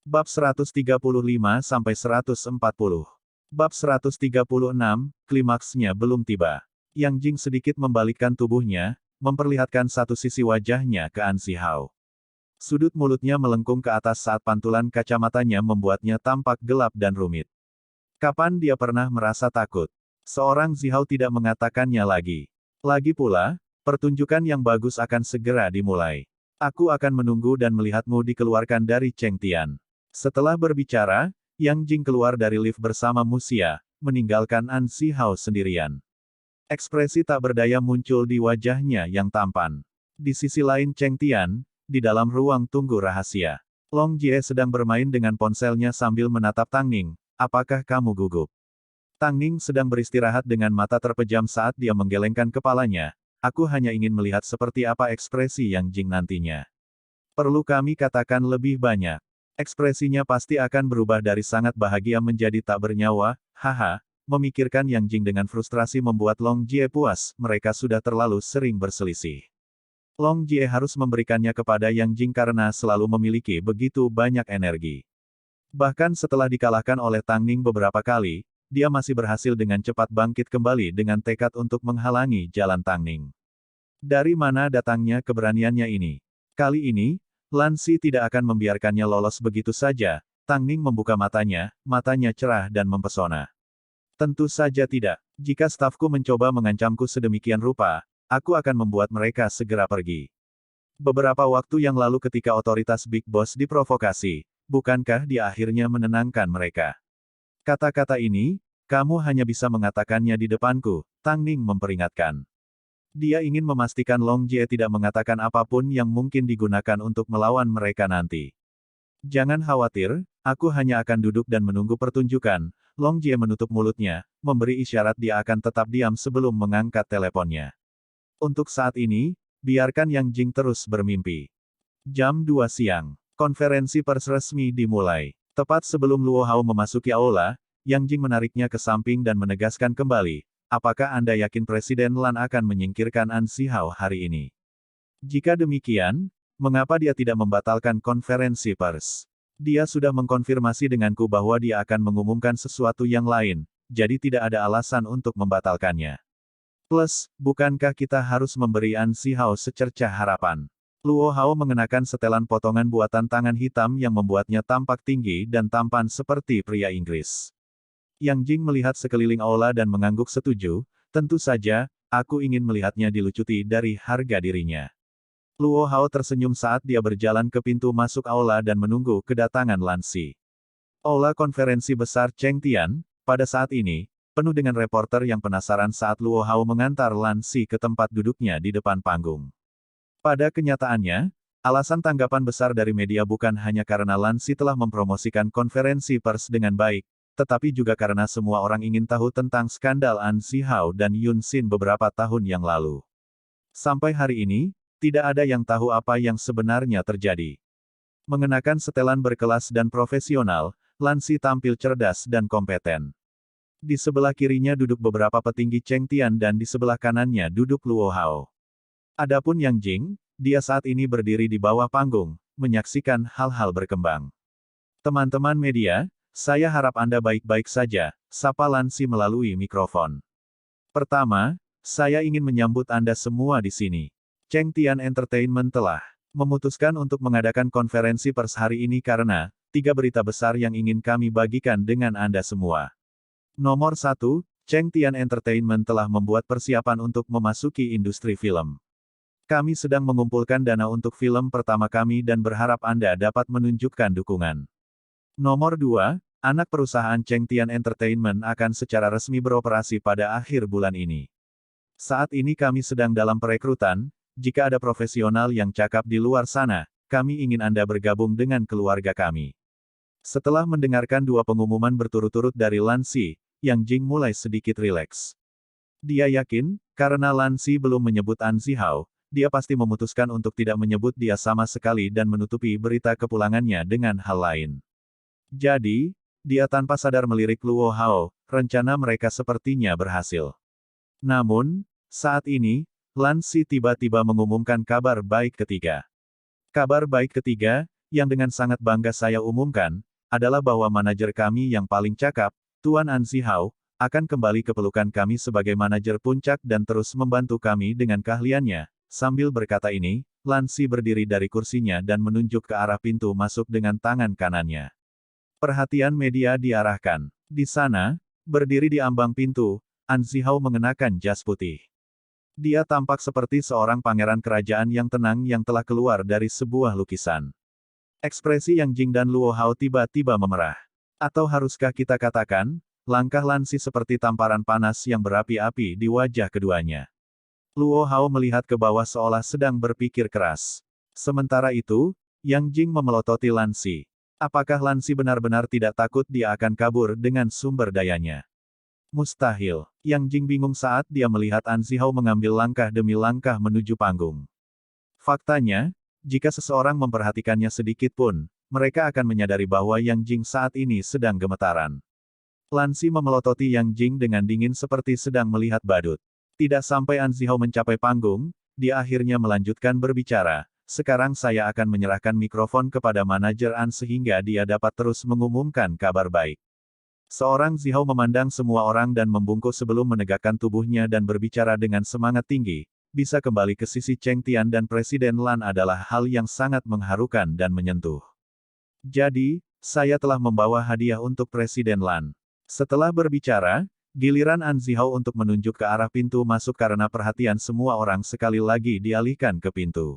Bab 135-140. Bab 136, klimaksnya belum tiba. Yang Jing sedikit membalikkan tubuhnya, memperlihatkan satu sisi wajahnya ke An Zihao. Sudut mulutnya melengkung ke atas saat pantulan kacamatanya membuatnya tampak gelap dan rumit. Kapan dia pernah merasa takut? Seorang Zihao tidak mengatakannya lagi. Lagi pula, pertunjukan yang bagus akan segera dimulai. Aku akan menunggu dan melihatmu dikeluarkan dari Cheng Tian. Setelah berbicara, Yang Jing keluar dari lift bersama Musia, meninggalkan An Zihao sendirian. Ekspresi tak berdaya muncul di wajahnya yang tampan. Di sisi lain Cheng Tian, di dalam ruang tunggu rahasia. Long Jie sedang bermain dengan ponselnya sambil menatap Tang Ning. Apakah kamu gugup? Tang Ning sedang beristirahat dengan mata terpejam saat dia menggelengkan kepalanya. Aku hanya ingin melihat seperti apa ekspresi Yang Jing nantinya. Perlu kami katakan lebih banyak. Ekspresinya pasti akan berubah dari sangat bahagia menjadi tak bernyawa, haha. Memikirkan Yang Jing dengan frustrasi membuat Long Jie puas, mereka sudah terlalu sering berselisih. Long Jie harus memberikannya kepada Yang Jing karena selalu memiliki begitu banyak energi. Bahkan setelah dikalahkan oleh Tang Ning beberapa kali, dia masih berhasil dengan cepat bangkit kembali dengan tekad untuk menghalangi jalan Tang Ning. Dari mana datangnya keberaniannya ini? Kali ini, Lan Xi tidak akan membiarkannya lolos begitu saja. Tang Ning membuka matanya cerah dan mempesona. Tentu saja tidak. Jika stafku mencoba mengancamku sedemikian rupa, aku akan membuat mereka segera pergi. Beberapa waktu yang lalu ketika otoritas Big Boss diprovokasi, bukankah dia akhirnya menenangkan mereka? Kata-kata ini, kamu hanya bisa mengatakannya di depanku, Tang Ning memperingatkan. Dia ingin memastikan Long Jie tidak mengatakan apapun yang mungkin digunakan untuk melawan mereka nanti. Jangan khawatir, aku hanya akan duduk dan menunggu pertunjukan. Long Jie menutup mulutnya, memberi isyarat dia akan tetap diam sebelum mengangkat teleponnya. Untuk saat ini, biarkan Yang Jing terus bermimpi. Jam 2 siang, konferensi pers resmi dimulai. Tepat sebelum Luo Hao memasuki aula, Yang Jing menariknya ke samping dan menegaskan kembali, apakah Anda yakin Presiden Lan akan menyingkirkan An Zihao hari ini? Jika demikian, mengapa dia tidak membatalkan konferensi pers? Dia sudah mengkonfirmasi denganku bahwa dia akan mengumumkan sesuatu yang lain, jadi tidak ada alasan untuk membatalkannya. Plus, bukankah kita harus memberi An Zihao secercah harapan? Luo Hao mengenakan setelan potongan buatan tangan hitam yang membuatnya tampak tinggi dan tampan seperti pria Inggris. Yang Jing melihat sekeliling aula dan mengangguk setuju, tentu saja, aku ingin melihatnya dilucuti dari harga dirinya. Luo Hao tersenyum saat dia berjalan ke pintu masuk aula dan menunggu kedatangan Lan Xi. Aula konferensi besar Cheng Tian, pada saat ini, penuh dengan reporter yang penasaran saat Luo Hao mengantar Lan Xi ke tempat duduknya di depan panggung. Pada kenyataannya, alasan tanggapan besar dari media bukan hanya karena Lan Xi telah mempromosikan konferensi pers dengan baik, tetapi juga karena semua orang ingin tahu tentang skandal An Zihao dan Yun Xin beberapa tahun yang lalu. Sampai hari ini, tidak ada yang tahu apa yang sebenarnya terjadi. Mengenakan setelan berkelas dan profesional, Lan Xi tampil cerdas dan kompeten. Di sebelah kirinya duduk beberapa petinggi Cheng Tian dan di sebelah kanannya duduk Luo Hao. Adapun Yang Jing, dia saat ini berdiri di bawah panggung, menyaksikan hal-hal berkembang. Teman-teman media, saya harap Anda baik-baik saja, sapa Lan Xi melalui mikrofon. Pertama, saya ingin menyambut Anda semua di sini. Cheng Tian Entertainment telah memutuskan untuk mengadakan konferensi pers hari ini karena 3 berita besar yang ingin kami bagikan dengan Anda semua. Nomor 1, Cheng Tian Entertainment telah membuat persiapan untuk memasuki industri film. Kami sedang mengumpulkan dana untuk film pertama kami dan berharap Anda dapat menunjukkan dukungan. Nomor 2, anak perusahaan Cheng Tian Entertainment akan secara resmi beroperasi pada akhir bulan ini. Saat ini kami sedang dalam perekrutan. Jika ada profesional yang cakap di luar sana, kami ingin Anda bergabung dengan keluarga kami. Setelah mendengarkan 2 pengumuman berturut-turut dari Lan Xi, Yang Jing mulai sedikit rileks. Dia yakin, karena Lan Xi belum menyebut An Zihao, dia pasti memutuskan untuk tidak menyebut dia sama sekali dan menutupi berita kepulangannya dengan hal lain. Jadi, dia tanpa sadar melirik Luo Hao, rencana mereka sepertinya berhasil. Namun, saat ini, Lan Xi tiba-tiba mengumumkan kabar baik ketiga. Kabar baik ketiga, Yang dengan sangat bangga saya umumkan, adalah bahwa manajer kami yang paling cakap, Tuan An Zihao, akan kembali ke pelukan kami sebagai manajer puncak dan terus membantu kami dengan keahliannya. Sambil berkata ini, Lan Si berdiri dari kursinya dan menunjuk ke arah pintu masuk dengan tangan kanannya. Perhatian media diarahkan. Di sana, berdiri di ambang pintu, An Zihao mengenakan jas putih. Dia tampak seperti seorang pangeran kerajaan yang tenang yang telah keluar dari sebuah lukisan. Ekspresi Yang Jing dan Luo Hao tiba-tiba memerah. Atau haruskah kita katakan, langkah Lan Si seperti tamparan panas yang berapi-api di wajah keduanya. Luo Hao melihat ke bawah seolah sedang berpikir keras. Sementara itu, Yang Jing memelototi Lan Si. Apakah Lan Si benar-benar tidak takut dia akan kabur dengan sumber dayanya? Mustahil. Yang Jing bingung saat dia melihat An Zihao mengambil langkah demi langkah menuju panggung. Faktanya, jika seseorang memperhatikannya sedikit pun, mereka akan menyadari bahwa Yang Jing saat ini sedang gemetaran. Lan Si memelototi Yang Jing dengan dingin seperti sedang melihat badut. Tidak sampai An Zihao mencapai panggung, dia akhirnya melanjutkan berbicara. Sekarang saya akan menyerahkan mikrofon kepada manajer An sehingga dia dapat terus mengumumkan kabar baik. Seorang Zihao memandang semua orang dan membungkuk sebelum menegakkan tubuhnya dan berbicara dengan semangat tinggi. Bisa kembali ke sisi Cheng Tian dan Presiden Lan adalah hal yang sangat mengharukan dan menyentuh. Jadi, saya telah membawa hadiah untuk Presiden Lan. Setelah berbicara, giliran An Zihao untuk menunjuk ke arah pintu masuk karena perhatian semua orang sekali lagi dialihkan ke pintu.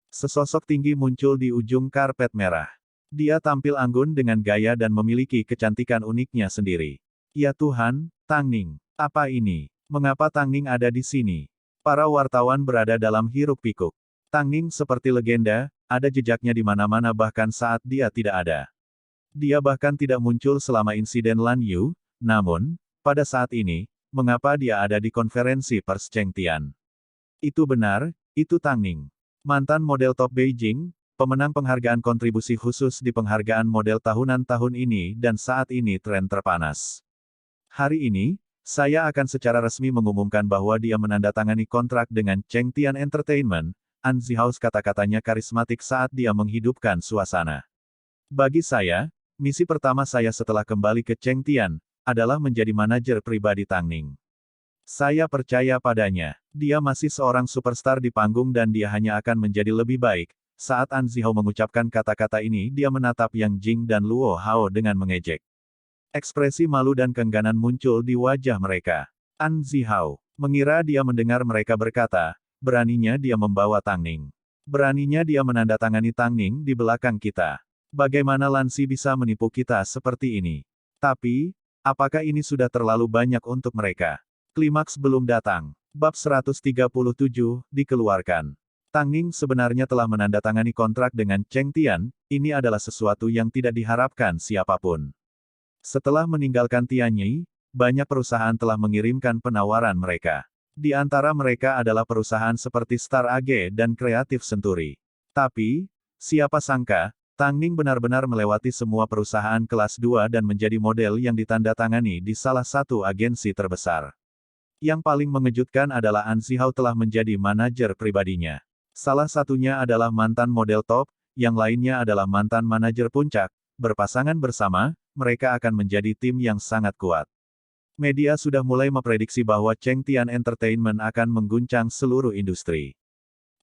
Sesosok tinggi muncul di ujung karpet merah. Dia tampil anggun dengan gaya dan memiliki kecantikan uniknya sendiri. Ya Tuhan, Tang Ning. Apa ini? Mengapa Tang Ning ada di sini? Para wartawan berada dalam hiruk-pikuk. Tang Ning seperti legenda, ada jejaknya di mana-mana bahkan saat dia tidak ada. Dia bahkan tidak muncul selama insiden Lan Yu, namun, pada saat ini, mengapa dia ada di konferensi pers Cheng Tian? Itu benar, itu Tang Ning. Mantan model top Beijing, pemenang penghargaan kontribusi khusus di penghargaan model tahunan tahun ini dan saat ini tren terpanas. Hari ini, saya akan secara resmi mengumumkan bahwa dia menandatangani kontrak dengan Cheng Tian Entertainment. An Zihao kata-katanya karismatik saat dia menghidupkan suasana. Bagi saya, misi pertama saya setelah kembali ke Cheng Tian, adalah menjadi manajer pribadi Tang Ning. Saya percaya padanya. Dia masih seorang superstar di panggung dan dia hanya akan menjadi lebih baik. Saat An Zihao mengucapkan kata-kata ini dia menatap Yang Jing dan Luo Hao dengan mengejek. Ekspresi malu dan keengganan muncul di wajah mereka. An Zihao mengira dia mendengar mereka berkata, beraninya dia membawa Tang Ning. Beraninya dia menandatangani Tang Ning di belakang kita. Bagaimana Lan Si bisa menipu kita seperti ini? Tapi, apakah ini sudah terlalu banyak untuk mereka? Klimaks belum datang. Bab 137, dikeluarkan. Tang Ning sebenarnya telah menandatangani kontrak dengan Cheng Tian, ini adalah sesuatu yang tidak diharapkan siapapun. Setelah meninggalkan Tianyi, banyak perusahaan telah mengirimkan penawaran mereka. Di antara mereka adalah perusahaan seperti Star AG dan Creative Century. Tapi, siapa sangka, Tang Ning benar-benar melewati semua perusahaan kelas 2 dan menjadi model yang ditandatangani di salah satu agensi terbesar. Yang paling mengejutkan adalah An Zihao telah menjadi manajer pribadinya. Salah satunya adalah mantan model top, yang lainnya adalah mantan manajer puncak. Berpasangan bersama, mereka akan menjadi tim yang sangat kuat. Media sudah mulai memprediksi bahwa Cheng Tian Entertainment akan mengguncang seluruh industri.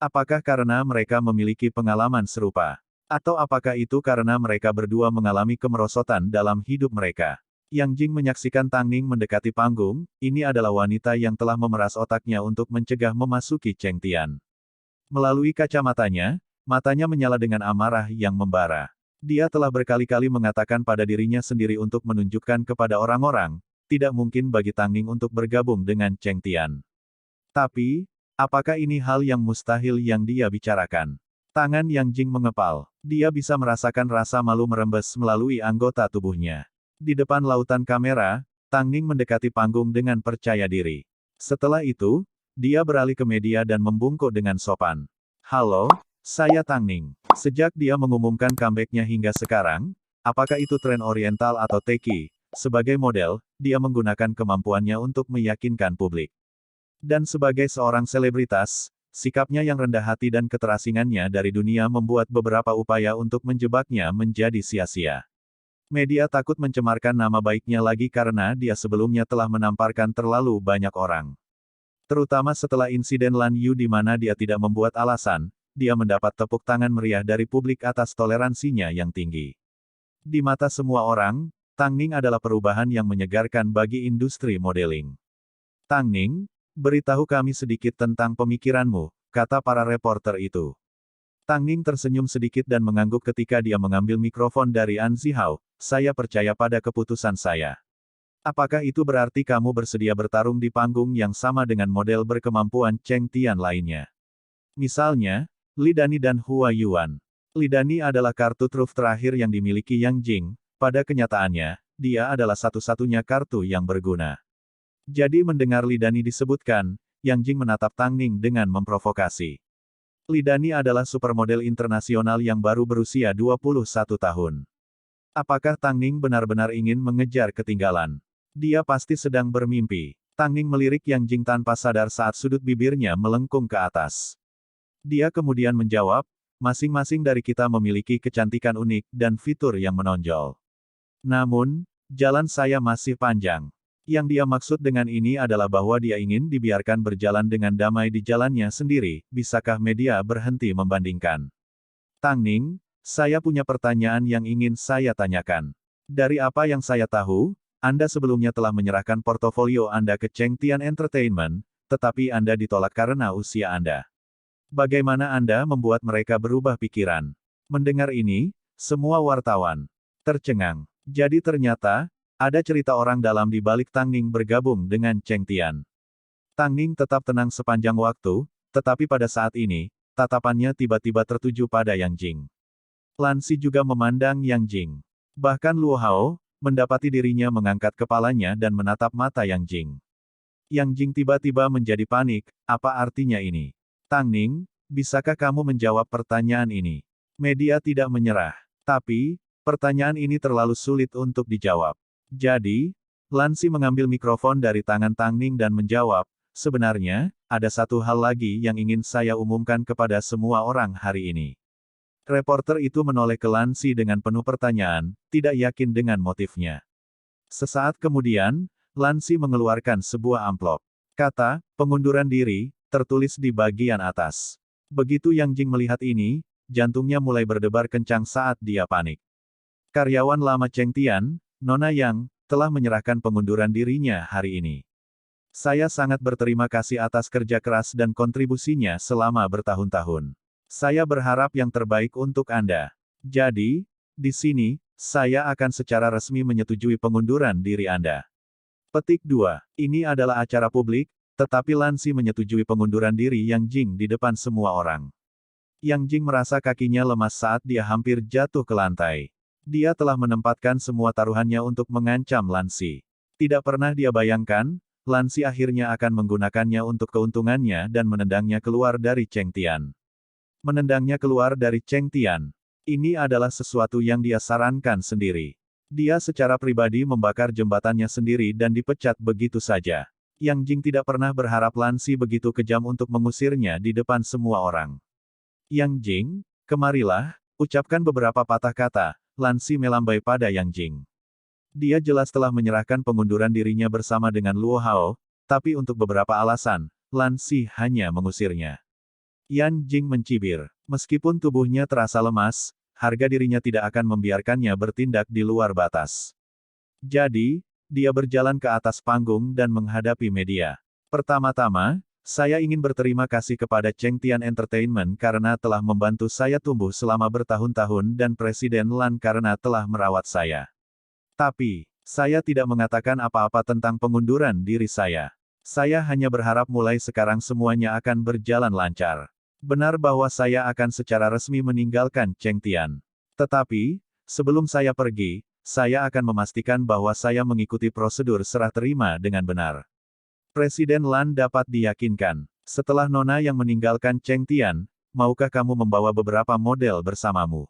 Apakah karena mereka memiliki pengalaman serupa? Atau apakah itu karena mereka berdua mengalami kemerosotan dalam hidup mereka? Yang Jing menyaksikan Tang Ning mendekati panggung, ini adalah wanita yang telah memeras otaknya untuk mencegah memasuki Cheng Tian. Melalui kacamatanya, matanya menyala dengan amarah yang membara. Dia telah berkali-kali mengatakan pada dirinya sendiri untuk menunjukkan kepada orang-orang, tidak mungkin bagi Tang Ning untuk bergabung dengan Cheng Tian. Tapi, apakah ini hal yang mustahil yang dia bicarakan? Tangan Yang Jing mengepal. Dia bisa merasakan rasa malu merembes melalui anggota tubuhnya. Di depan lautan kamera, Tang Ning mendekati panggung dengan percaya diri. Setelah itu, dia beralih ke media dan membungkuk dengan sopan. Halo, saya Tang Ning. Sejak dia mengumumkan comeback-nya hingga sekarang, apakah itu tren oriental atau teki, sebagai model, dia menggunakan kemampuannya untuk meyakinkan publik. Dan sebagai seorang selebritas, sikapnya yang rendah hati dan keterasingannya dari dunia membuat beberapa upaya untuk menjebaknya menjadi sia-sia. Media takut mencemarkan nama baiknya lagi karena dia sebelumnya telah menamparkan terlalu banyak orang. Terutama setelah insiden Lan Yu di mana dia tidak membuat alasan, dia mendapat tepuk tangan meriah dari publik atas toleransinya yang tinggi. Di mata semua orang, Tang Ning adalah perubahan yang menyegarkan bagi industri modeling. Tang Ning, beritahu kami sedikit tentang pemikiranmu, kata para reporter itu. Tang Ning tersenyum sedikit dan mengangguk ketika dia mengambil mikrofon dari An Zihao. Saya percaya pada keputusan saya. Apakah itu berarti kamu bersedia bertarung di panggung yang sama dengan model berkemampuan Cheng Tian lainnya? Misalnya, Li Dani dan Hua Yuan. Li Dani adalah kartu truf terakhir yang dimiliki Yang Jing. Pada kenyataannya, dia adalah satu-satunya kartu yang berguna. Jadi mendengar Li Dani disebutkan, Yang Jing menatap Tang Ning dengan memprovokasi. Li Dani adalah supermodel internasional yang baru berusia 21 tahun. Apakah Tang Ning benar-benar ingin mengejar ketinggalan? Dia pasti sedang bermimpi. Tang Ning melirik Yang Jing tanpa sadar saat sudut bibirnya melengkung ke atas. Dia kemudian menjawab, masing-masing dari kita memiliki kecantikan unik dan fitur yang menonjol. Namun, jalan saya masih panjang. Yang dia maksud dengan ini adalah bahwa dia ingin dibiarkan berjalan dengan damai di jalannya sendiri, bisakah media berhenti membandingkan? Tang Ning, saya punya pertanyaan yang ingin saya tanyakan. Dari apa yang saya tahu, Anda sebelumnya telah menyerahkan portofolio Anda ke Cheng Tian Entertainment, tetapi Anda ditolak karena usia Anda. Bagaimana Anda membuat mereka berubah pikiran? Mendengar ini, semua wartawan tercengang. Jadi ternyata, ada cerita orang dalam di balik Tang Ning bergabung dengan Cheng Tian. Tang Ning tetap tenang sepanjang waktu, tetapi pada saat ini, tatapannya tiba-tiba tertuju pada Yang Jing. Lan Si juga memandang Yang Jing. Bahkan Luo Hao, mendapati dirinya mengangkat kepalanya dan menatap mata Yang Jing. Yang Jing tiba-tiba menjadi panik, apa artinya ini? Tang Ning, bisakah kamu menjawab pertanyaan ini? Media tidak menyerah. Tapi, pertanyaan ini terlalu sulit untuk dijawab. Jadi, Lan Si mengambil mikrofon dari tangan Tang Ning dan menjawab, sebenarnya, ada satu hal lagi yang ingin saya umumkan kepada semua orang hari ini. Reporter itu menoleh ke Lan Si dengan penuh pertanyaan, tidak yakin dengan motifnya. Sesaat kemudian, Lan Si mengeluarkan sebuah amplop. Kata, pengunduran diri, tertulis di bagian atas. Begitu Yang Jing melihat ini, jantungnya mulai berdebar kencang saat dia panik. Karyawan lama Cheng Tian, Nona Yang, telah menyerahkan pengunduran dirinya hari ini. Saya sangat berterima kasih atas kerja keras dan kontribusinya selama bertahun-tahun. Saya berharap yang terbaik untuk Anda. Jadi, di sini, saya akan secara resmi menyetujui pengunduran diri Anda. Petik 2. Ini adalah acara publik, tetapi Lan Si menyetujui pengunduran diri Yang Jing di depan semua orang. Yang Jing merasa kakinya lemas saat dia hampir jatuh ke lantai. Dia telah menempatkan semua taruhannya untuk mengancam Lan Si. Tidak pernah dia bayangkan, Lan Si akhirnya akan menggunakannya untuk keuntungannya dan menendangnya keluar dari Cheng Tian. Menendangnya keluar dari Cheng Tian. Ini adalah sesuatu yang dia sarankan sendiri. Dia secara pribadi membakar jembatannya sendiri dan dipecat begitu saja. Yang Jing tidak pernah berharap Lan Si begitu kejam untuk mengusirnya di depan semua orang. Yang Jing, kemarilah, ucapkan beberapa patah kata, Lan Si melambai pada Yang Jing. Dia jelas telah menyerahkan pengunduran dirinya bersama dengan Luo Hao, tapi untuk beberapa alasan, Lan Si hanya mengusirnya. Yan Jing mencibir. Meskipun tubuhnya terasa lemas, harga dirinya tidak akan membiarkannya bertindak di luar batas. Jadi, dia berjalan ke atas panggung dan menghadapi media. Pertama-tama, saya ingin berterima kasih kepada Cheng Tian Entertainment karena telah membantu saya tumbuh selama bertahun-tahun dan Presiden Lan karena telah merawat saya. Tapi, saya tidak mengatakan apa-apa tentang pengunduran diri saya. Saya hanya berharap mulai sekarang semuanya akan berjalan lancar. Benar bahwa saya akan secara resmi meninggalkan Cheng Tian. Tetapi, sebelum saya pergi, saya akan memastikan bahwa saya mengikuti prosedur serah terima dengan benar. Presiden Lan dapat diyakinkan. Setelah Nona yang meninggalkan Cheng Tian, maukah kamu membawa beberapa model bersamamu?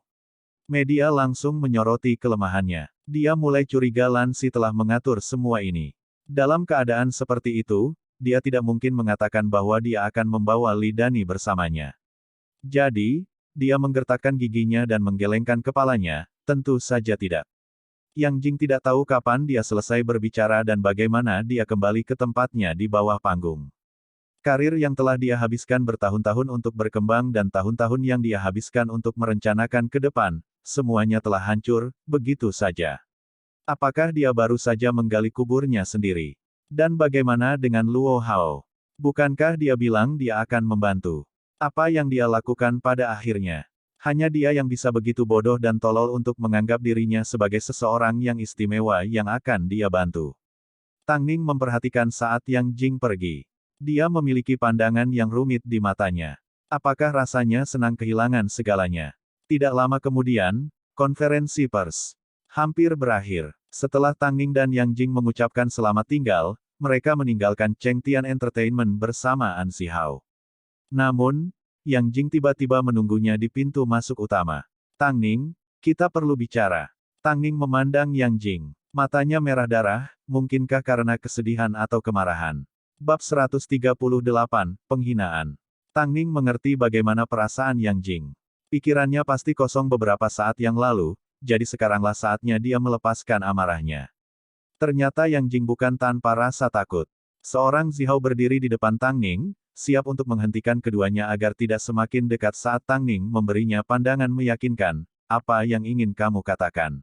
Media langsung menyoroti kelemahannya. Dia mulai curiga Lan Si telah mengatur semua ini. Dalam keadaan seperti itu, dia tidak mungkin mengatakan bahwa dia akan membawa Li Dani bersamanya. Jadi, dia menggertakkan giginya dan menggelengkan kepalanya, tentu saja tidak. Yang Jing tidak tahu kapan dia selesai berbicara dan bagaimana dia kembali ke tempatnya di bawah panggung. Karir yang telah dia habiskan bertahun-tahun untuk berkembang dan tahun-tahun yang dia habiskan untuk merencanakan ke depan, semuanya telah hancur, begitu saja. Apakah dia baru saja menggali kuburnya sendiri? Dan bagaimana dengan Luo Hao? Bukankah dia bilang dia akan membantu? Apa yang dia lakukan pada akhirnya? Hanya dia yang bisa begitu bodoh dan tolol untuk menganggap dirinya sebagai seseorang yang istimewa yang akan dia bantu. Tang Ning memperhatikan saat Yang Jing pergi. Dia memiliki pandangan yang rumit di matanya. Apakah rasanya senang kehilangan segalanya? Tidak lama kemudian, konferensi pers hampir berakhir. Setelah Tang Ning dan Yang Jing mengucapkan selamat tinggal, mereka meninggalkan Chengtian Entertainment bersama An Si Hao. Namun, Yang Jing tiba-tiba menunggunya di pintu masuk utama. Tang Ning, kita perlu bicara. Tang Ning memandang Yang Jing. Matanya merah darah, mungkinkah karena kesedihan atau kemarahan. Bab 138, Penghinaan. Tang Ning mengerti bagaimana perasaan Yang Jing. Pikirannya pasti kosong beberapa saat yang lalu, jadi sekaranglah saatnya dia melepaskan amarahnya. Ternyata Yang Jing bukan tanpa rasa takut. Seorang Zihao berdiri di depan Tang Ning, siap untuk menghentikan keduanya agar tidak semakin dekat saat Tang Ning memberinya pandangan meyakinkan, apa yang ingin kamu katakan?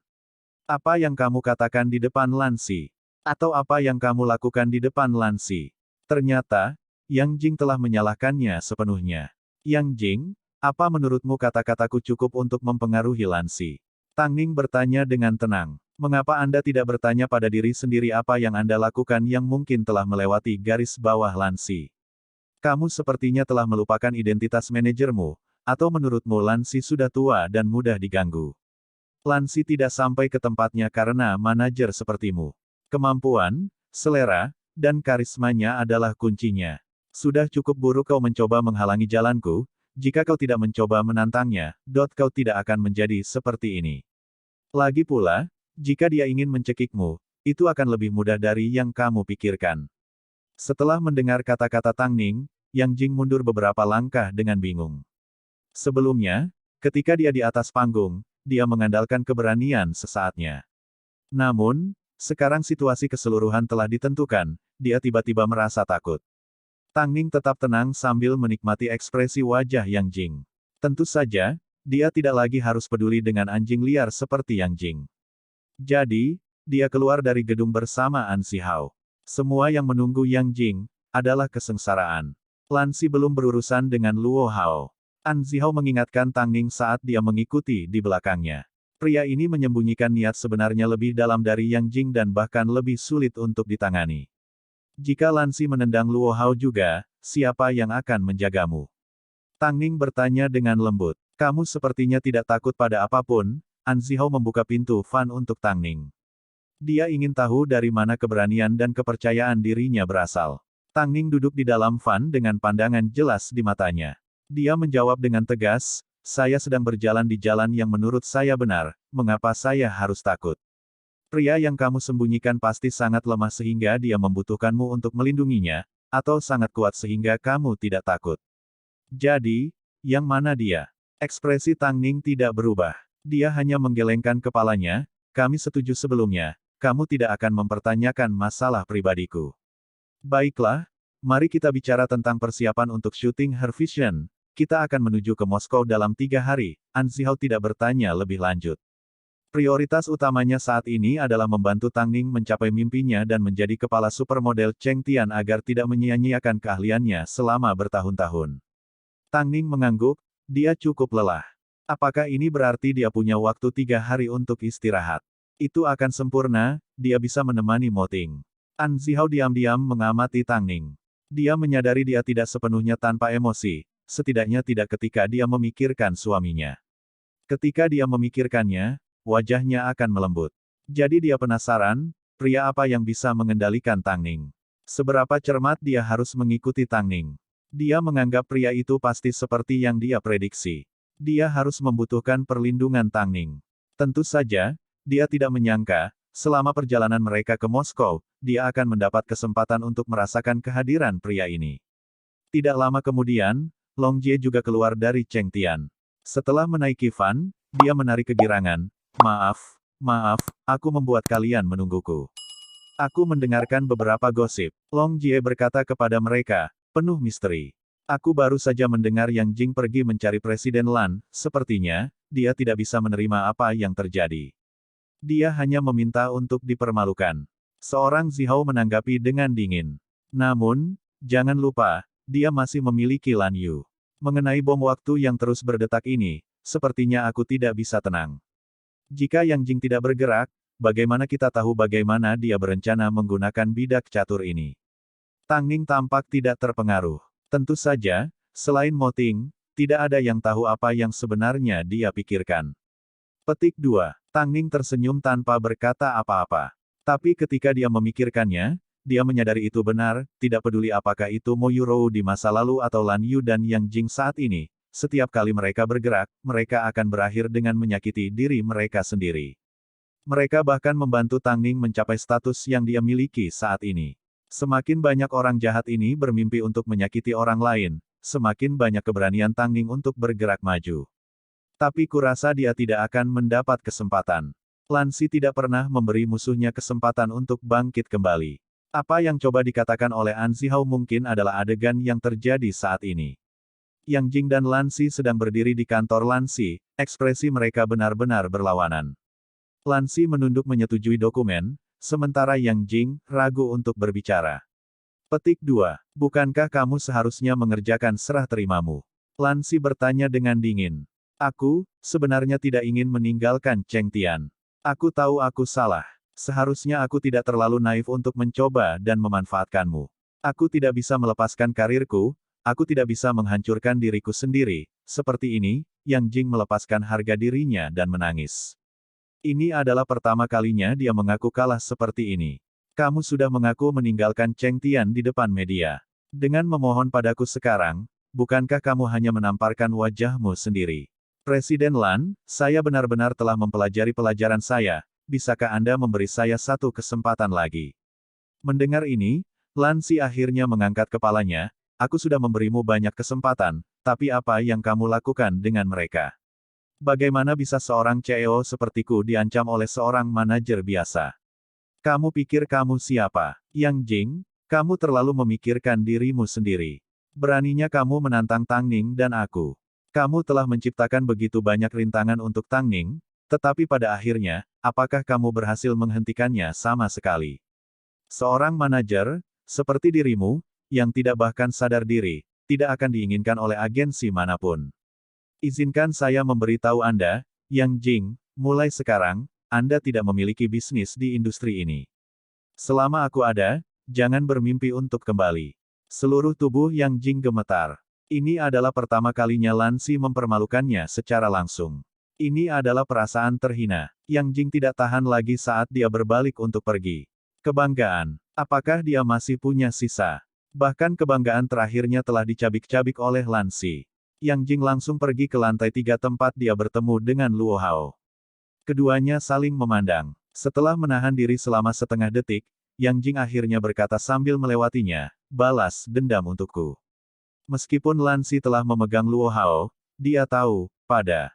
Apa yang kamu katakan di depan Lan Si? Atau apa yang kamu lakukan di depan Lan Si? Ternyata, Yang Jing telah menyalahkannya sepenuhnya. Yang Jing, apa menurutmu kata-kataku cukup untuk mempengaruhi Lan Si? Tang Ning bertanya dengan tenang. Mengapa Anda tidak bertanya pada diri sendiri apa yang Anda lakukan yang mungkin telah melewati garis bawah Lan Si? Kamu sepertinya telah melupakan identitas manajermu, atau menurutmu Lan Si sudah tua dan mudah diganggu? Lan Si tidak sampai ke tempatnya karena manajer sepertimu. Kemampuan, selera, dan karismanya adalah kuncinya. Sudah cukup buruk kau mencoba menghalangi jalanku, jika kau tidak mencoba menantangnya, kau tidak akan menjadi seperti ini. Lagi pula, jika dia ingin mencekikmu, itu akan lebih mudah dari yang kamu pikirkan. Setelah mendengar kata-kata Tang Ning, Yang Jing mundur beberapa langkah dengan bingung. Sebelumnya, ketika dia di atas panggung, dia mengandalkan keberanian sesaatnya. Namun, sekarang situasi keseluruhan telah ditentukan, dia tiba-tiba merasa takut. Tang Ning tetap tenang sambil menikmati ekspresi wajah Yang Jing. Tentu saja, dia tidak lagi harus peduli dengan anjing liar seperti Yang Jing. Jadi, dia keluar dari gedung bersama An Si Hao. Semua yang menunggu Yang Jing adalah kesengsaraan. Lan Si belum berurusan dengan Luo Hao. An Si Hao mengingatkan Tang Ning saat dia mengikuti di belakangnya. Pria ini menyembunyikan niat sebenarnya lebih dalam dari Yang Jing dan bahkan lebih sulit untuk ditangani. Jika Lan Si menendang Luo Hao juga, siapa yang akan menjagamu? Tang Ning bertanya dengan lembut. Kamu sepertinya tidak takut pada apapun. An Si Hao membuka pintu van untuk Tang Ning. Dia ingin tahu dari mana keberanian dan kepercayaan dirinya berasal. Tang Ning duduk di dalam van dengan pandangan jelas di matanya. Dia menjawab dengan tegas, saya sedang berjalan di jalan yang menurut saya benar, mengapa saya harus takut? Pria yang kamu sembunyikan pasti sangat lemah sehingga dia membutuhkanmu untuk melindunginya, atau sangat kuat sehingga kamu tidak takut. Jadi, yang mana dia? Ekspresi Tang Ning tidak berubah. Dia hanya menggelengkan kepalanya, kami setuju sebelumnya, kamu tidak akan mempertanyakan masalah pribadiku. Baiklah, mari kita bicara tentang persiapan untuk syuting Her Vision. Kita akan menuju ke Moskow dalam 3 hari, An Si Hao tidak bertanya lebih lanjut. Prioritas utamanya saat ini adalah membantu Tang Ning mencapai mimpinya dan menjadi kepala supermodel Chengtian agar tidak menyia-nyiakan keahliannya selama bertahun-tahun. Tang Ning mengangguk, dia cukup lelah. Apakah ini berarti dia punya waktu 3 hari untuk istirahat? Itu akan sempurna, dia bisa menemani Moting. An Si Hao diam-diam mengamati Tang Ning. Dia menyadari dia tidak sepenuhnya tanpa emosi, setidaknya tidak ketika dia memikirkan suaminya. Ketika dia memikirkannya, wajahnya akan melembut. Jadi dia penasaran, pria apa yang bisa mengendalikan Tang Ning? Seberapa cermat dia harus mengikuti Tang Ning? Dia menganggap pria itu pasti seperti yang dia prediksi. Dia harus membutuhkan perlindungan Tang Ning. Tentu saja, dia tidak menyangka, selama perjalanan mereka ke Moskow, dia akan mendapat kesempatan untuk merasakan kehadiran pria ini. Tidak lama kemudian, Long Jie juga keluar dari Cheng Tian. Setelah menaiki van, dia menarik kegirangan. Maaf, aku membuat kalian menungguku. Aku mendengarkan beberapa gosip. Long Jie berkata kepada mereka, penuh misteri. Aku baru saja mendengar Yang Jing pergi mencari Presiden Lan, sepertinya, dia tidak bisa menerima apa yang terjadi. Dia hanya meminta untuk dipermalukan. Seorang Zihao menanggapi dengan dingin. Namun, jangan lupa, dia masih memiliki Lan Yu. Mengenai bom waktu yang terus berdetak ini, sepertinya aku tidak bisa tenang. Jika Yang Jing tidak bergerak, bagaimana kita tahu bagaimana dia berencana menggunakan bidak catur ini? Tang Ning tampak tidak terpengaruh. Tentu saja, selain Mo Ting, tidak ada yang tahu apa yang sebenarnya dia pikirkan. Petik 2. Tang Ning tersenyum tanpa berkata apa-apa. Tapi ketika dia memikirkannya, dia menyadari itu benar, tidak peduli apakah itu Mo Yurou di masa lalu atau Lan Yu dan Yang Jing saat ini. Setiap kali mereka bergerak, mereka akan berakhir dengan menyakiti diri mereka sendiri. Mereka bahkan membantu Tang Ning mencapai status yang dia miliki saat ini. Semakin banyak orang jahat ini bermimpi untuk menyakiti orang lain, semakin banyak keberanian Tang Ning untuk bergerak maju. Tapi kurasa dia tidak akan mendapat kesempatan. Lan Si tidak pernah memberi musuhnya kesempatan untuk bangkit kembali. Apa yang coba dikatakan oleh An Zihao mungkin adalah adegan yang terjadi saat ini. Yang Jing dan Lan Si sedang berdiri di kantor Lan Si, ekspresi mereka benar-benar berlawanan. Lan Si menunduk menyetujui dokumen, sementara Yang Jing ragu untuk berbicara. Petik 2. Bukankah kamu seharusnya mengerjakan serah terimamu? Lan Si bertanya dengan dingin. Aku, sebenarnya tidak ingin meninggalkan Cheng Tian. Aku tahu aku salah. Seharusnya aku tidak terlalu naif untuk mencoba dan memanfaatkanmu. Aku tidak bisa melepaskan karirku, aku tidak bisa menghancurkan diriku sendiri. Seperti ini, Yang Jing melepaskan harga dirinya dan menangis. Ini adalah pertama kalinya dia mengaku kalah seperti ini. Kamu sudah mengaku meninggalkan Cheng Tian di depan media. Dengan memohon padaku sekarang, bukankah kamu hanya menamparkan wajahmu sendiri? Presiden Lan, saya benar-benar telah mempelajari pelajaran saya, bisakah Anda memberi saya satu kesempatan lagi? Mendengar ini, Lan Si akhirnya mengangkat kepalanya, aku sudah memberimu banyak kesempatan, tapi apa yang kamu lakukan dengan mereka? Bagaimana bisa seorang CEO sepertiku diancam oleh seorang manajer biasa? Kamu pikir kamu siapa? Yang Jing, kamu terlalu memikirkan dirimu sendiri. Beraninya kamu menantang Tang Ning dan aku. Kamu telah menciptakan begitu banyak rintangan untuk Tang Ning, tetapi pada akhirnya, apakah kamu berhasil menghentikannya sama sekali? Seorang manajer, seperti dirimu, yang tidak bahkan sadar diri, tidak akan diinginkan oleh agensi manapun. Izinkan saya memberitahu Anda, Yang Jing, mulai sekarang, Anda tidak memiliki bisnis di industri ini. Selama aku ada, jangan bermimpi untuk kembali. Seluruh tubuh Yang Jing gemetar. Ini adalah pertama kalinya Lan Si mempermalukannya secara langsung. Ini adalah perasaan terhina. Yang Jing tidak tahan lagi saat dia berbalik untuk pergi. Kebanggaan. Apakah dia masih punya sisa? Bahkan kebanggaan terakhirnya telah dicabik-cabik oleh Lan Si. Yang Jing langsung pergi ke lantai 3 tempat dia bertemu dengan Luo Hao. Keduanya saling memandang. Setelah menahan diri selama setengah detik, Yang Jing akhirnya berkata sambil melewatinya, balas dendam untukku. Meskipun Lan Si telah memegang Luo Hao, dia tahu, pada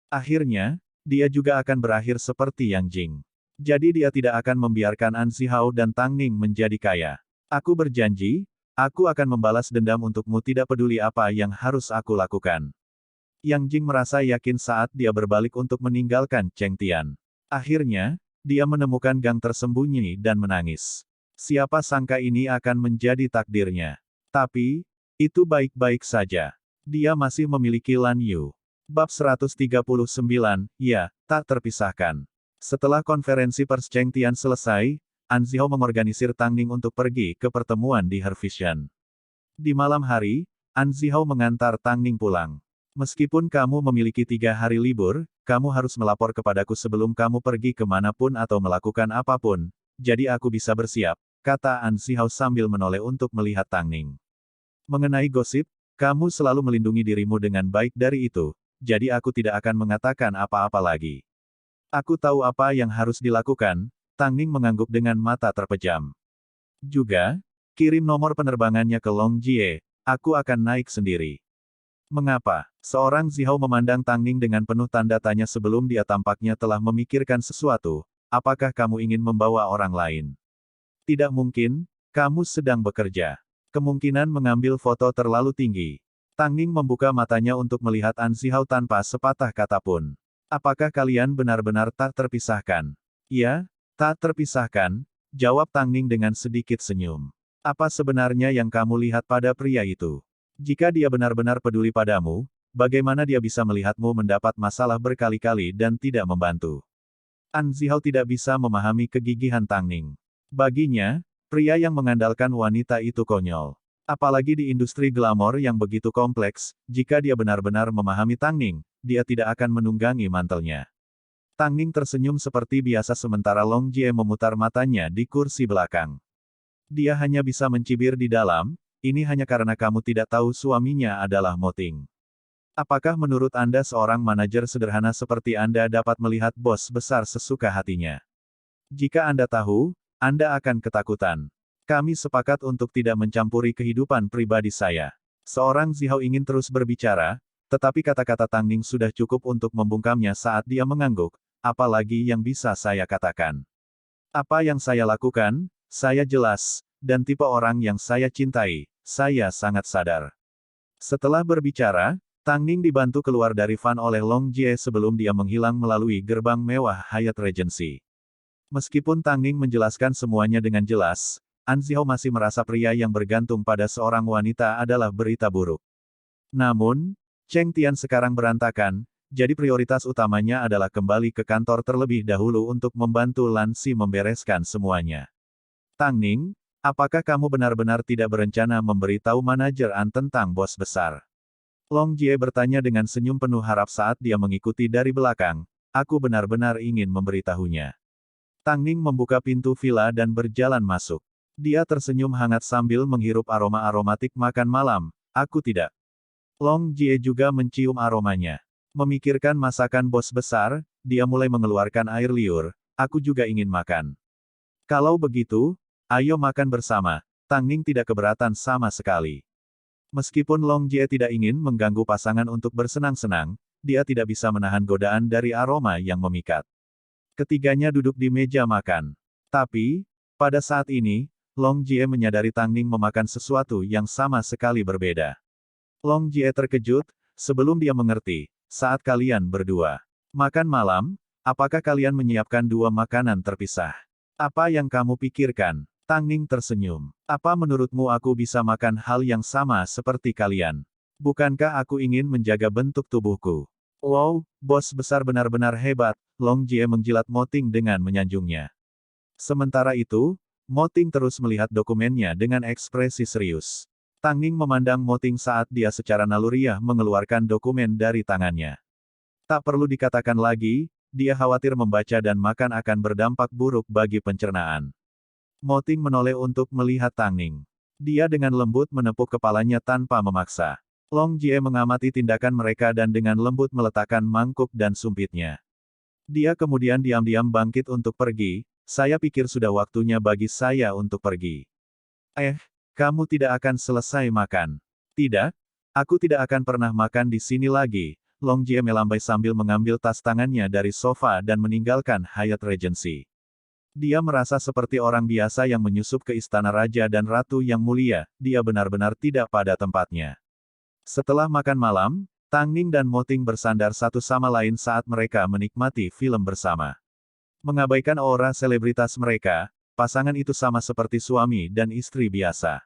akhirnya, dia juga akan berakhir seperti Yang Jing. Jadi dia tidak akan membiarkan An Zihao dan Tang Ning menjadi kaya. Aku berjanji, aku akan membalas dendam untukmu tidak peduli apa yang harus aku lakukan. Yang Jing merasa yakin saat dia berbalik untuk meninggalkan Cheng Tian. Akhirnya, dia menemukan gang tersembunyi dan menangis. Siapa sangka ini akan menjadi takdirnya. Tapi, itu baik-baik saja. Dia masih memiliki Lan Yu. Bab 139, ya, tak terpisahkan. Setelah konferensi pers Cheng Tian selesai, An Zihao mengorganisir Tang Ning untuk pergi ke pertemuan di Her Vision. Di malam hari, An Zihao mengantar Tang Ning pulang. Meskipun kamu memiliki 3 hari libur, kamu harus melapor kepadaku sebelum kamu pergi kemanapun atau melakukan apapun, jadi aku bisa bersiap, kata An Zihao sambil menoleh untuk melihat Tang Ning. Mengenai gosip, kamu selalu melindungi dirimu dengan baik dari itu, jadi aku tidak akan mengatakan apa-apa lagi. Aku tahu apa yang harus dilakukan, Tang Ning mengangguk dengan mata terpejam. Juga, kirim nomor penerbangannya ke Long Jie, aku akan naik sendiri. Mengapa? Seorang Zihao memandang Tang Ning dengan penuh tanda tanya sebelum dia tampaknya telah memikirkan sesuatu. Apakah kamu ingin membawa orang lain? Tidak mungkin, kamu sedang bekerja. Kemungkinan mengambil foto terlalu tinggi. Tang Ning membuka matanya untuk melihat An Zihao tanpa sepatah kata pun. Apakah kalian benar-benar tak terpisahkan? Ya, tak terpisahkan, jawab Tang Ning dengan sedikit senyum. Apa sebenarnya yang kamu lihat pada pria itu? Jika dia benar-benar peduli padamu, bagaimana dia bisa melihatmu mendapat masalah berkali-kali dan tidak membantu? An Zihao tidak bisa memahami kegigihan Tang Ning. Baginya, pria yang mengandalkan wanita itu konyol. Apalagi di industri glamor yang begitu kompleks, jika dia benar-benar memahami Tang Ning, dia tidak akan menunggangi mantelnya. Tang Ning tersenyum seperti biasa sementara Long Jie memutar matanya di kursi belakang. Dia hanya bisa mencibir di dalam, ini hanya karena kamu tidak tahu suaminya adalah Mo Ting. Apakah menurut Anda seorang manajer sederhana seperti Anda dapat melihat bos besar sesuka hatinya? Jika Anda tahu, Anda akan ketakutan. Kami sepakat untuk tidak mencampuri kehidupan pribadi saya. Seorang Zihao ingin terus berbicara, tetapi kata-kata Tang Ning sudah cukup untuk membungkamnya saat dia mengangguk, apalagi yang bisa saya katakan. Apa yang saya lakukan, saya jelas, dan tipe orang yang saya cintai, saya sangat sadar. Setelah berbicara, Tang Ning dibantu keluar dari van oleh Long Jie sebelum dia menghilang melalui gerbang mewah Hyatt Regency. Meskipun Tang Ning menjelaskan semuanya dengan jelas, An Zihao masih merasa pria yang bergantung pada seorang wanita adalah berita buruk. Namun, Cheng Tian sekarang berantakan, jadi prioritas utamanya adalah kembali ke kantor terlebih dahulu untuk membantu Lan Si membereskan semuanya. Tang Ning, apakah kamu benar-benar tidak berencana memberitahu manajer An tentang bos besar? Long Jie bertanya dengan senyum penuh harap saat dia mengikuti dari belakang. Aku benar-benar ingin memberitahunya. Tang Ning membuka pintu villa dan berjalan masuk. Dia tersenyum hangat sambil menghirup aroma aromatik makan malam. Aku tidak. Long Jie juga mencium aromanya. Memikirkan masakan bos besar, dia mulai mengeluarkan air liur. Aku juga ingin makan. Kalau begitu, ayo makan bersama. Tang Ning tidak keberatan sama sekali. Meskipun Long Jie tidak ingin mengganggu pasangan untuk bersenang-senang, dia tidak bisa menahan godaan dari aroma yang memikat. Ketiganya duduk di meja makan. Tapi, pada saat ini, Long Jie menyadari Tang Ning memakan sesuatu yang sama sekali berbeda. Long Jie terkejut, sebelum dia mengerti, saat kalian berdua makan malam, apakah kalian menyiapkan dua makanan terpisah? Apa yang kamu pikirkan? Tang Ning tersenyum. Apa menurutmu aku bisa makan hal yang sama seperti kalian? Bukankah aku ingin menjaga bentuk tubuhku? Wow, bos besar benar-benar hebat, Long Jie menjilat Mo Ting dengan menyanjungnya. Sementara itu, Mo Ting terus melihat dokumennya dengan ekspresi serius. Tang Ning memandang Mo Ting saat dia secara naluriah mengeluarkan dokumen dari tangannya. Tak perlu dikatakan lagi, dia khawatir membaca dan makan akan berdampak buruk bagi pencernaan. Mo Ting menoleh untuk melihat Tang Ning. Dia dengan lembut menepuk kepalanya tanpa memaksa. Long Jie mengamati tindakan mereka dan dengan lembut meletakkan mangkuk dan sumpitnya. Dia kemudian diam-diam bangkit untuk pergi, saya pikir sudah waktunya bagi saya untuk pergi. Kamu tidak akan selesai makan. Tidak, aku tidak akan pernah makan di sini lagi. Long Jie melambai sambil mengambil tas tangannya dari sofa dan meninggalkan Hyatt Regency. Dia merasa seperti orang biasa yang menyusup ke istana raja dan ratu yang mulia, dia benar-benar tidak pada tempatnya. Setelah makan malam, Tang Ning dan Mo Ting bersandar satu sama lain saat mereka menikmati film bersama. Mengabaikan aura selebritas mereka, pasangan itu sama seperti suami dan istri biasa.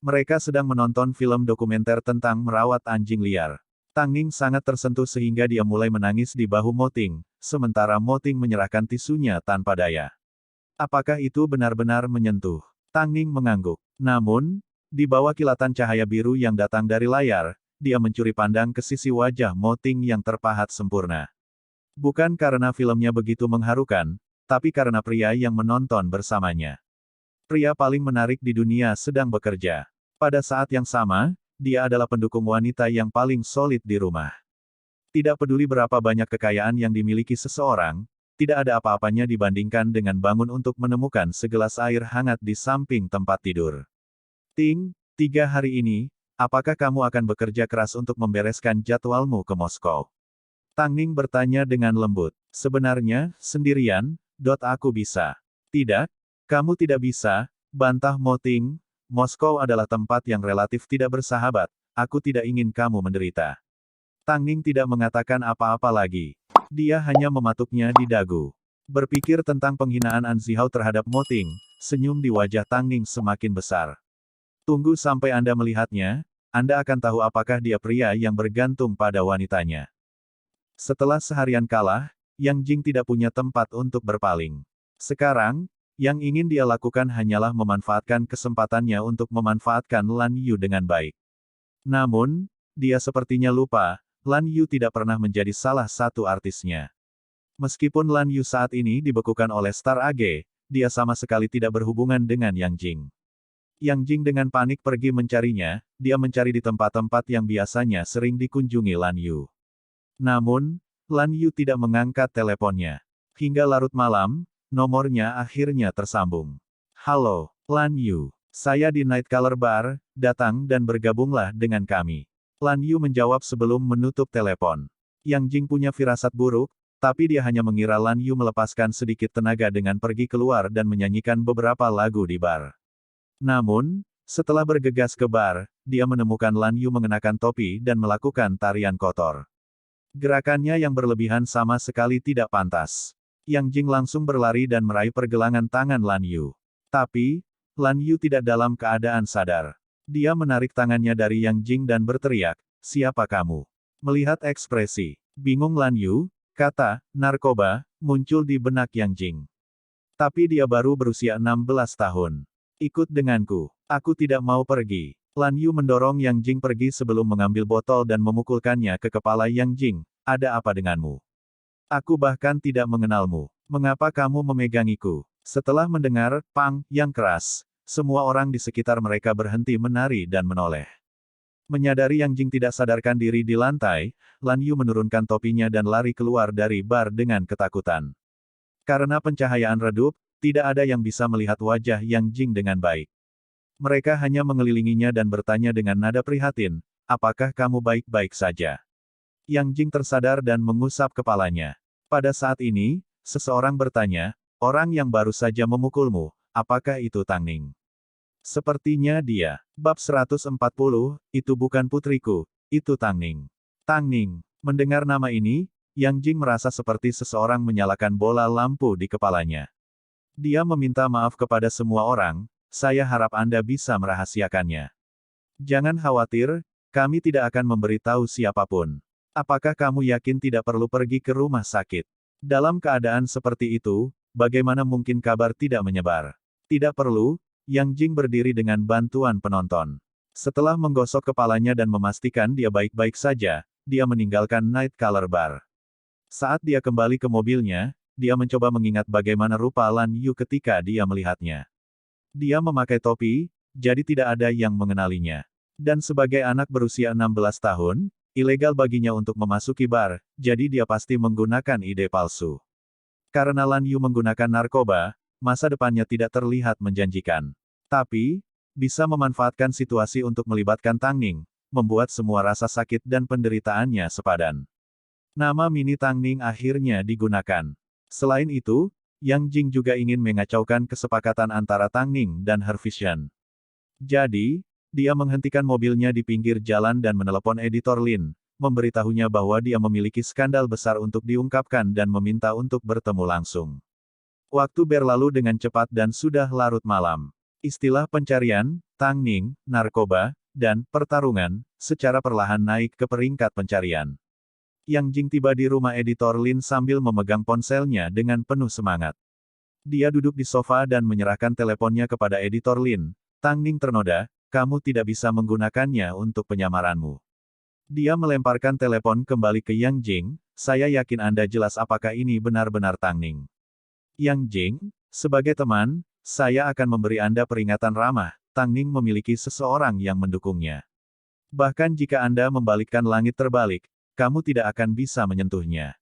Mereka sedang menonton film dokumenter tentang merawat anjing liar. Tang Ning sangat tersentuh sehingga dia mulai menangis di bahu Mo Ting, sementara Mo Ting menyerahkan tisunya tanpa daya. Apakah itu benar-benar menyentuh? Tang Ning mengangguk. Namun, di bawah kilatan cahaya biru yang datang dari layar, dia mencuri pandang ke sisi wajah Mo Ting yang terpahat sempurna. Bukan karena filmnya begitu mengharukan, tapi karena pria yang menonton bersamanya. Pria paling menarik di dunia sedang bekerja. Pada saat yang sama, dia adalah pendukung wanita yang paling solid di rumah. Tidak peduli berapa banyak kekayaan yang dimiliki seseorang, tidak ada apa-apanya dibandingkan dengan bangun untuk menemukan segelas air hangat di samping tempat tidur. Ting, 3 hari ini, apakah kamu akan bekerja keras untuk membereskan jadwalmu ke Moskow? Tang Ning bertanya dengan lembut. Sebenarnya, sendirian, aku bisa. Tidak, kamu tidak bisa, bantah Mo Ting. Moskow adalah tempat yang relatif tidak bersahabat, aku tidak ingin kamu menderita. Tang Ning tidak mengatakan apa-apa lagi. Dia hanya mematuknya di dagu. Berpikir tentang penghinaan An Zihao terhadap Mo Ting, senyum di wajah Tang Ning semakin besar. Tunggu sampai Anda melihatnya, Anda akan tahu apakah dia pria yang bergantung pada wanitanya. Setelah seharian kalah, Yang Jing tidak punya tempat untuk berpaling. Sekarang, yang ingin dia lakukan hanyalah memanfaatkan kesempatannya untuk memanfaatkan Lan Yu dengan baik. Namun, dia sepertinya lupa, Lan Yu tidak pernah menjadi salah satu artisnya. Meskipun Lan Yu saat ini dibekukan oleh Star AG, dia sama sekali tidak berhubungan dengan Yang Jing. Yang Jing dengan panik pergi mencarinya, dia mencari di tempat-tempat yang biasanya sering dikunjungi Lan Yu. Namun, Lan Yu tidak mengangkat teleponnya. Hingga larut malam, nomornya akhirnya tersambung. Halo, Lan Yu. Saya di Night Color Bar, datang dan bergabunglah dengan kami. Lan Yu menjawab sebelum menutup telepon. Yang Jing punya firasat buruk, tapi dia hanya mengira Lan Yu melepaskan sedikit tenaga dengan pergi keluar dan menyanyikan beberapa lagu di bar. Namun, setelah bergegas ke bar, dia menemukan Lan Yu mengenakan topi dan melakukan tarian kotor. Gerakannya yang berlebihan sama sekali tidak pantas. Yang Jing langsung berlari dan meraih pergelangan tangan Lan Yu. Tapi, Lan Yu tidak dalam keadaan sadar. Dia menarik tangannya dari Yang Jing dan berteriak, "Siapa kamu?" Melihat ekspresi bingung Lan Yu, kata narkoba muncul di benak Yang Jing. Tapi dia baru berusia 16 tahun. Ikut denganku. Aku tidak mau pergi. Lan Yu mendorong Yang Jing pergi sebelum mengambil botol dan memukulkannya ke kepala Yang Jing. Ada apa denganmu? Aku bahkan tidak mengenalmu. Mengapa kamu memegangiku? Setelah mendengar pang yang keras, semua orang di sekitar mereka berhenti menari dan menoleh. Menyadari Yang Jing tidak sadarkan diri di lantai, Lan Yu menurunkan topinya dan lari keluar dari bar dengan ketakutan. Karena pencahayaan redup, tidak ada yang bisa melihat wajah Yang Jing dengan baik. Mereka hanya mengelilinginya dan bertanya dengan nada prihatin, "Apakah kamu baik-baik saja?" Yang Jing tersadar dan mengusap kepalanya. Pada saat ini, seseorang bertanya, "Orang yang baru saja memukulmu, apakah itu Tang Ning?" Sepertinya dia. Bab 140, itu bukan putriku, itu Tang Ning. Tang Ning. Mendengar nama ini, Yang Jing merasa seperti seseorang menyalakan bola lampu di kepalanya. Dia meminta maaf kepada semua orang, saya harap Anda bisa merahasiakannya. Jangan khawatir, kami tidak akan memberitahu siapapun. Apakah kamu yakin tidak perlu pergi ke rumah sakit? Dalam keadaan seperti itu, bagaimana mungkin kabar tidak menyebar? Tidak perlu, Yang Jing berdiri dengan bantuan penonton. Setelah menggosok kepalanya dan memastikan dia baik-baik saja, dia meninggalkan Night Color Bar. Saat dia kembali ke mobilnya, dia mencoba mengingat bagaimana rupa Lan Yu ketika dia melihatnya. Dia memakai topi, jadi tidak ada yang mengenalinya. Dan sebagai anak berusia 16 tahun, ilegal baginya untuk memasuki bar, jadi dia pasti menggunakan ide palsu. Karena Lan Yu menggunakan narkoba, masa depannya tidak terlihat menjanjikan. Tapi, bisa memanfaatkan situasi untuk melibatkan Tang Ning, membuat semua rasa sakit dan penderitaannya sepadan. Nama mini Tang Ning akhirnya digunakan. Selain itu, Yang Jing juga ingin mengacaukan kesepakatan antara Tang Ning dan Her Vision. Jadi, dia menghentikan mobilnya di pinggir jalan dan menelepon editor Lin, memberitahunya bahwa dia memiliki skandal besar untuk diungkapkan dan meminta untuk bertemu langsung. Waktu berlalu dengan cepat dan sudah larut malam. Istilah pencarian, Tang Ning, narkoba, dan pertarungan, secara perlahan naik ke peringkat pencarian. Yang Jing tiba di rumah editor Lin sambil memegang ponselnya dengan penuh semangat. Dia duduk di sofa dan menyerahkan teleponnya kepada editor Lin. Tang Ning ternoda, kamu tidak bisa menggunakannya untuk penyamaranmu. Dia melemparkan telepon kembali ke Yang Jing, saya yakin Anda jelas apakah ini benar-benar Tang Ning. Yang Jing, sebagai teman, saya akan memberi Anda peringatan ramah, Tang Ning memiliki seseorang yang mendukungnya. Bahkan jika Anda membalikkan langit terbalik, kamu tidak akan bisa menyentuhnya.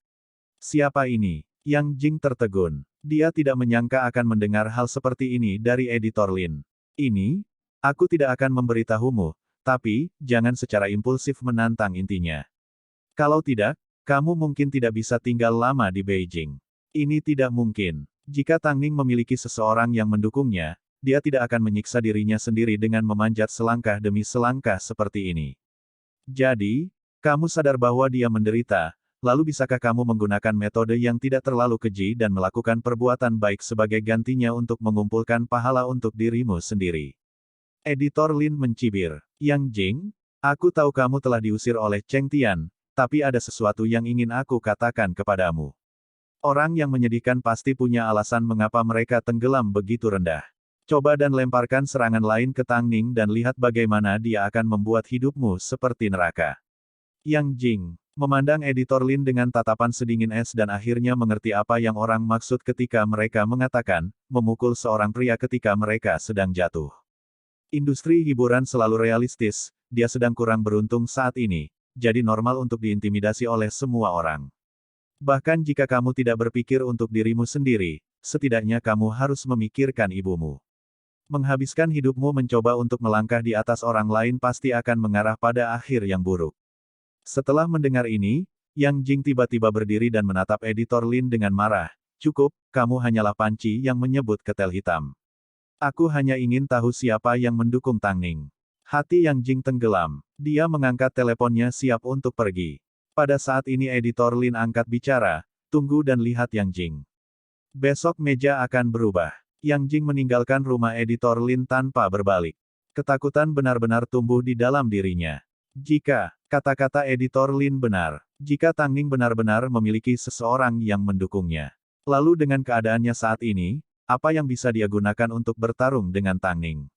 Siapa ini? Yang Jing tertegun. Dia tidak menyangka akan mendengar hal seperti ini dari editor Lin. Ini, aku tidak akan memberitahumu, tapi, jangan secara impulsif menantang intinya. Kalau tidak, kamu mungkin tidak bisa tinggal lama di Beijing. Ini tidak mungkin. Jika Tang Ning memiliki seseorang yang mendukungnya, dia tidak akan menyiksa dirinya sendiri dengan memanjat selangkah demi selangkah seperti ini. Jadi, kamu sadar bahwa dia menderita, lalu bisakah kamu menggunakan metode yang tidak terlalu keji dan melakukan perbuatan baik sebagai gantinya untuk mengumpulkan pahala untuk dirimu sendiri? Editor Lin mencibir. Yang Jing, aku tahu kamu telah diusir oleh Cheng Tian, tapi ada sesuatu yang ingin aku katakan kepadamu. Orang yang menyedihkan pasti punya alasan mengapa mereka tenggelam begitu rendah. Coba dan lemparkan serangan lain ke Tang Ning dan lihat bagaimana dia akan membuat hidupmu seperti neraka. Yang Jing memandang editor Lin dengan tatapan sedingin es dan akhirnya mengerti apa yang orang maksud ketika mereka mengatakan, memukul seorang pria ketika mereka sedang jatuh. Industri hiburan selalu realistis, dia sedang kurang beruntung saat ini, jadi normal untuk diintimidasi oleh semua orang. Bahkan jika kamu tidak berpikir untuk dirimu sendiri, setidaknya kamu harus memikirkan ibumu. Menghabiskan hidupmu mencoba untuk melangkah di atas orang lain pasti akan mengarah pada akhir yang buruk. Setelah mendengar ini, Yang Jing tiba-tiba berdiri dan menatap editor Lin dengan marah. Cukup, kamu hanyalah panci yang menyebut ketel hitam. Aku hanya ingin tahu siapa yang mendukung Tang Ning. Hati Yang Jing tenggelam. Dia mengangkat teleponnya siap untuk pergi. Pada saat ini editor Lin angkat bicara, tunggu dan lihat Yang Jing. Besok meja akan berubah. Yang Jing meninggalkan rumah editor Lin tanpa berbalik. Ketakutan benar-benar tumbuh di dalam dirinya. Jika, kata-kata editor Lin benar, jika Tang Ning benar-benar memiliki seseorang yang mendukungnya. Lalu dengan keadaannya saat ini, apa yang bisa dia gunakan untuk bertarung dengan Tang Ning?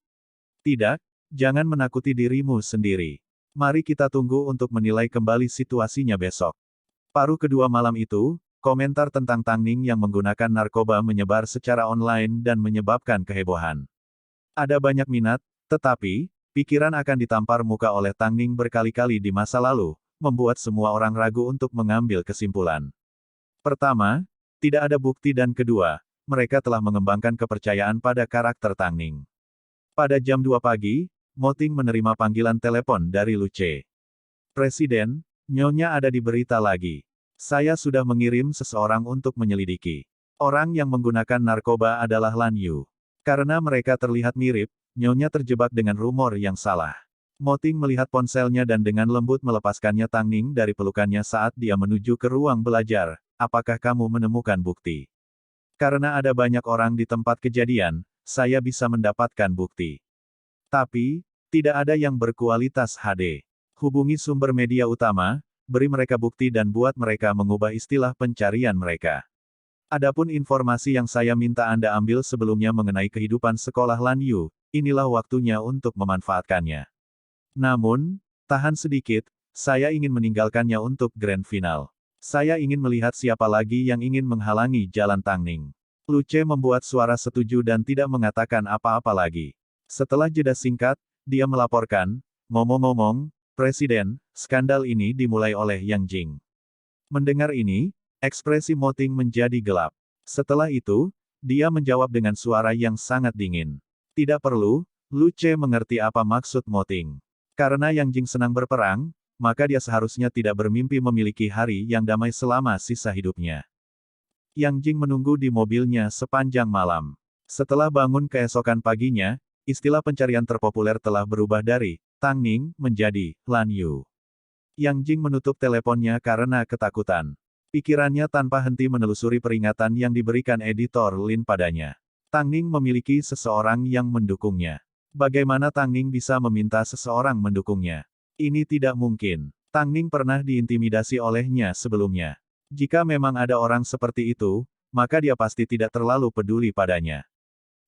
Tidak, jangan menakuti dirimu sendiri. Mari kita tunggu untuk menilai kembali situasinya besok. Paruh kedua malam itu, komentar tentang Tang Ning yang menggunakan narkoba menyebar secara online dan menyebabkan kehebohan. Ada banyak minat, tetapi, pikiran akan ditampar muka oleh Tang Ning berkali-kali di masa lalu, membuat semua orang ragu untuk mengambil kesimpulan. Pertama, tidak ada bukti dan kedua, mereka telah mengembangkan kepercayaan pada karakter Tang Ning. Pada jam 2 pagi, Mo Ting menerima panggilan telepon dari Lu Ce. Presiden, Nyonya ada di berita lagi. Saya sudah mengirim seseorang untuk menyelidiki. Orang yang menggunakan narkoba adalah Lan Yu. Karena mereka terlihat mirip, Nyonya terjebak dengan rumor yang salah. Mo Ting melihat ponselnya dan dengan lembut melepaskannya Tang Ning dari pelukannya saat dia menuju ke ruang belajar. Apakah kamu menemukan bukti? Karena ada banyak orang di tempat kejadian, saya bisa mendapatkan bukti. Tapi, tidak ada yang berkualitas HD. Hubungi sumber media utama, beri mereka bukti dan buat mereka mengubah istilah pencarian mereka. Adapun informasi yang saya minta Anda ambil sebelumnya mengenai kehidupan sekolah Lan Yu, inilah waktunya untuk memanfaatkannya. Namun, tahan sedikit, saya ingin meninggalkannya untuk grand final. Saya ingin melihat siapa lagi yang ingin menghalangi jalan Tang Ning. Lu Ce membuat suara setuju dan tidak mengatakan apa-apa lagi. Setelah jeda singkat, dia melaporkan, ngomong-ngomong, Presiden, skandal ini dimulai oleh Yang Jing. Mendengar ini, ekspresi Mo Ting menjadi gelap. Setelah itu, dia menjawab dengan suara yang sangat dingin. Tidak perlu, Lu Ce mengerti apa maksud Mo Ting. Karena Yang Jing senang berperang, maka dia seharusnya tidak bermimpi memiliki hari yang damai selama sisa hidupnya. Yang Jing menunggu di mobilnya sepanjang malam. Setelah bangun keesokan paginya, istilah pencarian terpopuler telah berubah dari Tang Ning menjadi Lan Yu. Yang Jing menutup teleponnya karena ketakutan. Pikirannya tanpa henti menelusuri peringatan yang diberikan editor Lin padanya. Tang Ning memiliki seseorang yang mendukungnya. Bagaimana Tang Ning bisa meminta seseorang mendukungnya? Ini tidak mungkin. Tang Ning pernah diintimidasi olehnya sebelumnya. Jika memang ada orang seperti itu, maka dia pasti tidak terlalu peduli padanya.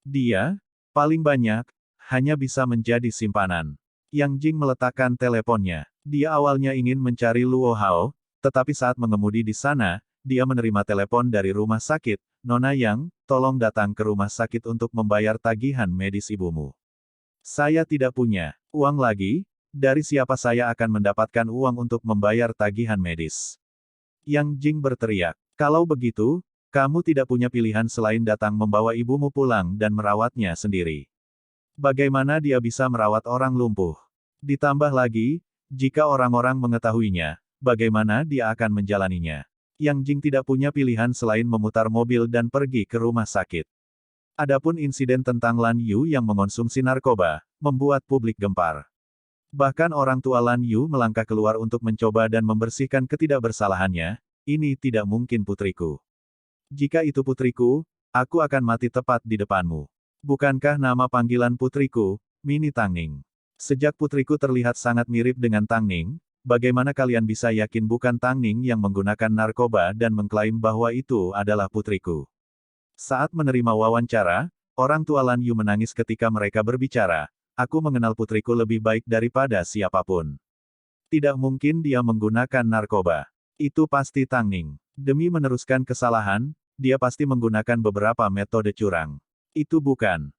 Dia, paling banyak, hanya bisa menjadi simpanan. Yang Jing meletakkan teleponnya. Dia awalnya ingin mencari Luo Hao, tetapi saat mengemudi di sana, dia menerima telepon dari rumah sakit, Nona Yang, tolong datang ke rumah sakit untuk membayar tagihan medis ibumu. Saya tidak punya uang lagi, dari siapa saya akan mendapatkan uang untuk membayar tagihan medis? Yang Jing berteriak. Kalau begitu, Kamu tidak punya pilihan selain datang membawa ibumu pulang dan merawatnya sendiri. Bagaimana dia bisa merawat orang lumpuh? Ditambah lagi, jika orang-orang mengetahuinya, bagaimana dia akan menjalaninya? Yang Jing tidak punya pilihan selain memutar mobil dan pergi ke rumah sakit. Adapun insiden tentang Lan Yu yang mengonsumsi narkoba, membuat publik gempar. Bahkan orang tua Lan Yu melangkah keluar untuk mencoba dan membersihkan ketidakbersalahannya. Ini tidak mungkin putriku. Jika itu putriku, aku akan mati tepat di depanmu. Bukankah nama panggilan putriku, Mini Tangning? Sejak putriku terlihat sangat mirip dengan Tangning, bagaimana kalian bisa yakin bukan Tangning yang menggunakan narkoba dan mengklaim bahwa itu adalah putriku? Saat menerima wawancara, orang tua Lan Yu menangis ketika mereka berbicara. Aku mengenal putriku lebih baik daripada siapapun. Tidak mungkin dia menggunakan narkoba. Itu pasti Tangning. Demi meneruskan kesalahan, dia pasti menggunakan beberapa metode curang. Itu bukan